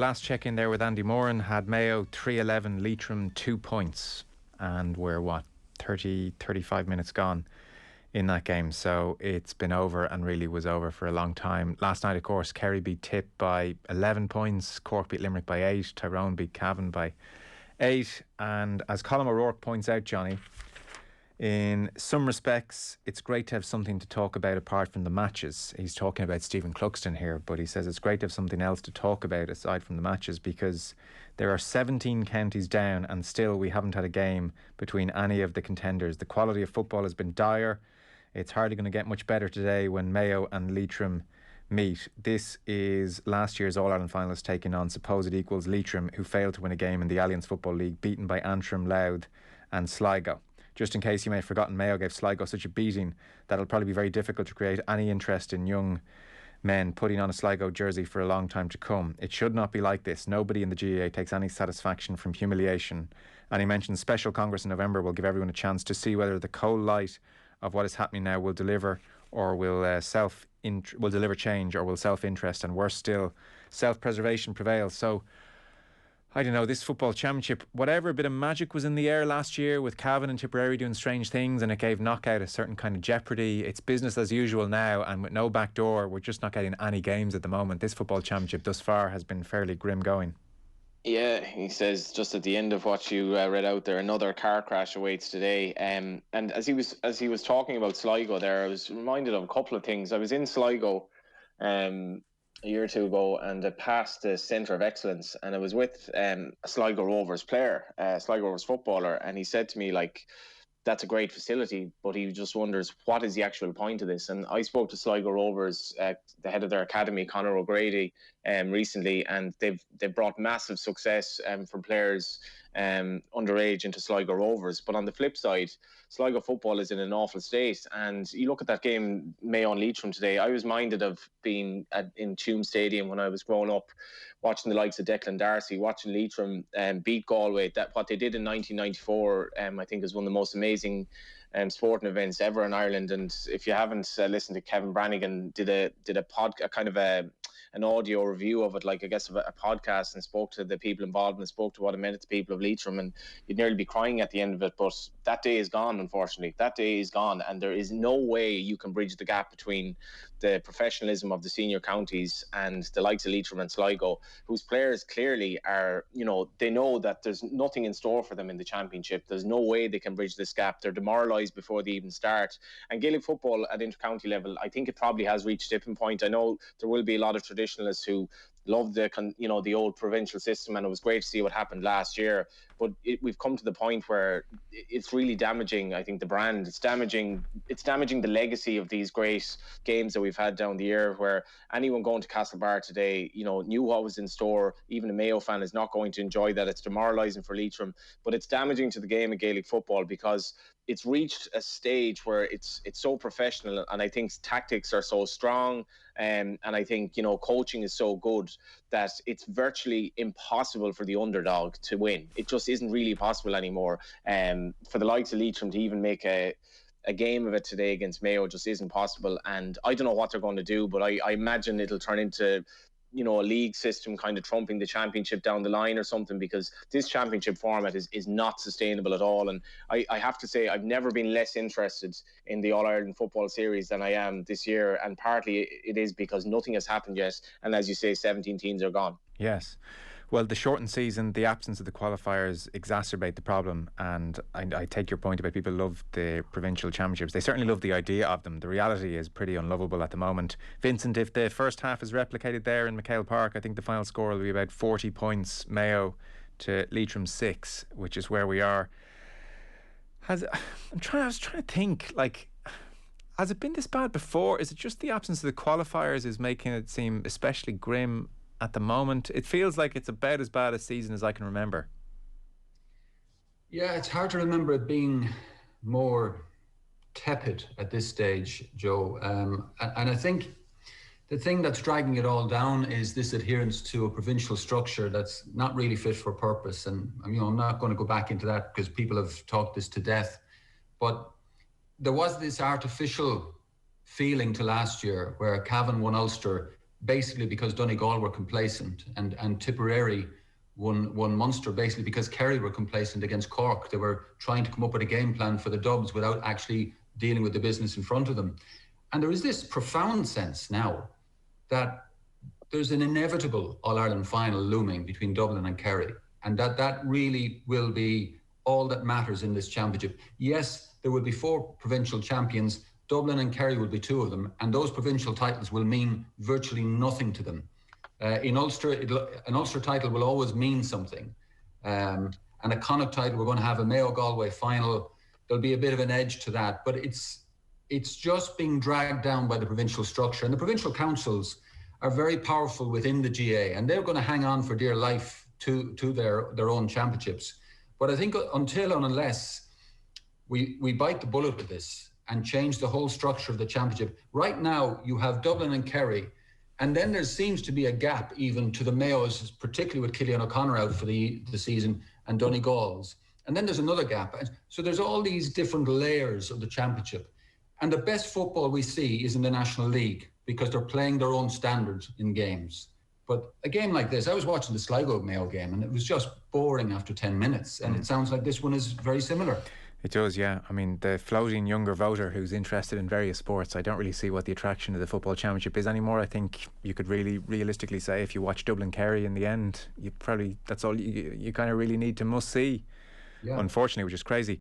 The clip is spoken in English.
Last check in there with Andy Moran had Mayo 3-11, Leitrim 2 points, and we're 35 minutes gone in that game, so it's been over and really was over for a long time. Last night, of course, Kerry beat Tip by 11 points, Cork beat Limerick by 8, Tyrone beat Cavan by 8, and as Colin O'Rourke points out, Johnny, in some respects it's great to have something to talk about apart from the matches. He's talking about Stephen Cluxton here, but he says it's great to have something else to talk about aside from the matches, because there are 17 counties down and still we haven't had a game between any of the contenders. The quality of football has been dire. It's hardly going to get much better today when Mayo and Leitrim meet. This is last year's All-Ireland finalists taking on supposed equals Leitrim, who failed to win a game in the Alliance Football League, beaten by Antrim, Louth and Sligo. Just in case you may have forgotten, Mayo gave Sligo such a beating that it'll probably be very difficult to create any interest in young men putting on a Sligo jersey for a long time to come. It should not be like this. Nobody in the GAA takes any satisfaction from humiliation. And he mentioned special Congress in November will give everyone a chance to see whether the cold light of what is happening now will deliver, or will deliver change, or will self-interest and worse still, self-preservation prevail. So I don't know, this football championship, whatever bit of magic was in the air last year with Cavan and Tipperary doing strange things, and it gave Knockout a certain kind of jeopardy. It's business as usual now, and with no back door, we're just not getting any games at the moment. This football championship thus far has been fairly grim going. Yeah, he says just at the end of what you read out there, another car crash awaits today. And as he was talking about Sligo there, I was reminded of a couple of things. I was in Sligo a year or two ago, and I passed the Centre of Excellence, and I was with a Sligo Rovers player, Sligo Rovers footballer, and he said to me, like, that's a great facility, but he just wonders what is the actual point of this. And I spoke to Sligo Rovers, the head of their academy, Conor O'Grady, recently, and they've brought massive success from players underage into Sligo Rovers. But on the flip side, Sligo football is in an awful state. And you look at that game, Mayo and Leitrim today, I was minded of being in Tuam Stadium when I was growing up, watching the likes of Declan Darcy, watching Leitrim beat Galway. That what they did in 1994, I think, is one of the most amazing sporting events ever in Ireland. And if you haven't listened to Kevin Brannigan, did an audio review of it, like I guess of a podcast, and spoke to the people involved and spoke to what it meant to the people of Leitrim, and you'd nearly be crying at the end of it. But that day is gone, unfortunately. That day is gone, and there is no way you can bridge the gap between the professionalism of the senior counties and the likes of Leitrim and Sligo, whose players clearly are, they know that there's nothing in store for them in the championship. There's no way they can bridge this gap. They're demoralised before they even start. And Gaelic football at inter-county level, I think it probably has reached a tipping point. I know there will be a lot of traditionalists who love the old provincial system, and it was great to see what happened last year, but we've come to the point where it's really damaging, I think, the brand. It's damaging the legacy of these great games that we've had down the year, where anyone going to Castlebar today knew what was in store. Even a Mayo fan is not going to enjoy that. It's demoralising for Leitrim, but it's damaging to the game of Gaelic football, because it's reached a stage where it's so professional, and I think tactics are so strong, and I think coaching is so good that it's virtually impossible for the underdog to win. It just isn't really possible anymore. For the likes of Leitrim to even make a game of it today against Mayo just isn't possible. And I don't know what they're going to do, but I imagine it'll turn into a league system kind of trumping the championship down the line or something, because this championship format is not sustainable at all. And I have to say, I've never been less interested in the All-Ireland football series than I am this year, and partly it is because nothing has happened yet, and as you say, 17 teams are gone. Yes. Well, the shortened season, the absence of the qualifiers exacerbate the problem, and I take your point about people love the provincial championships. They certainly love the idea of them. The reality is pretty unlovable at the moment. Vincent, if the first half is replicated there in McHale Park, I think the final score will be about 40 points Mayo to Leitrim 6, which is where we are. I was trying to think, like, has it been this bad before? Is it just the absence of the qualifiers is making it seem especially grim at the moment? It feels like it's about as bad a season as I can remember. Yeah, it's hard to remember it being more tepid at this stage, Joe. And I think the thing that's dragging it all down is this adherence to a provincial structure that's not really fit for purpose. And I'm not going to go back into that because people have talked this to death. But there was this artificial feeling to last year where Cavan won Ulster basically because Donegal were complacent, and Tipperary won Munster basically because Kerry were complacent against Cork. They were trying to come up with a game plan for the Dubs without actually dealing with the business in front of them. And there is this profound sense now that there's an inevitable All-Ireland final looming between Dublin and Kerry, and that really will be all that matters in this championship. Yes, there will be 4 provincial champions. Dublin and Kerry will be 2 of them, and those provincial titles will mean virtually nothing to them. In Ulster, an Ulster title will always mean something. And a Connacht title, we're going to have a Mayo-Galway final. There'll be a bit of an edge to that, but it's just being dragged down by the provincial structure. And the provincial councils are very powerful within the GAA, and they're going to hang on for dear life to their own championships. But I think until and unless we bite the bullet with this and change the whole structure of the championship, right now you have Dublin and Kerry, and then there seems to be a gap even to the Mayos, particularly with Cillian O'Connor out for the season, and Donegals. And then there's another gap. So there's all these different layers of the championship. And the best football we see is in the National League, because they're playing their own standards in games. But a game like this, I was watching the Sligo Mayo game, and it was just boring after 10 minutes. And it sounds like this one is very similar. It does, yeah. I mean, the floating younger voter who's interested in various sports, I don't really see what the attraction of the Football Championship is anymore. I think you could really realistically say if you watch Dublin Kerry in the end, that's all you kind of really need to must see, unfortunately, which is crazy.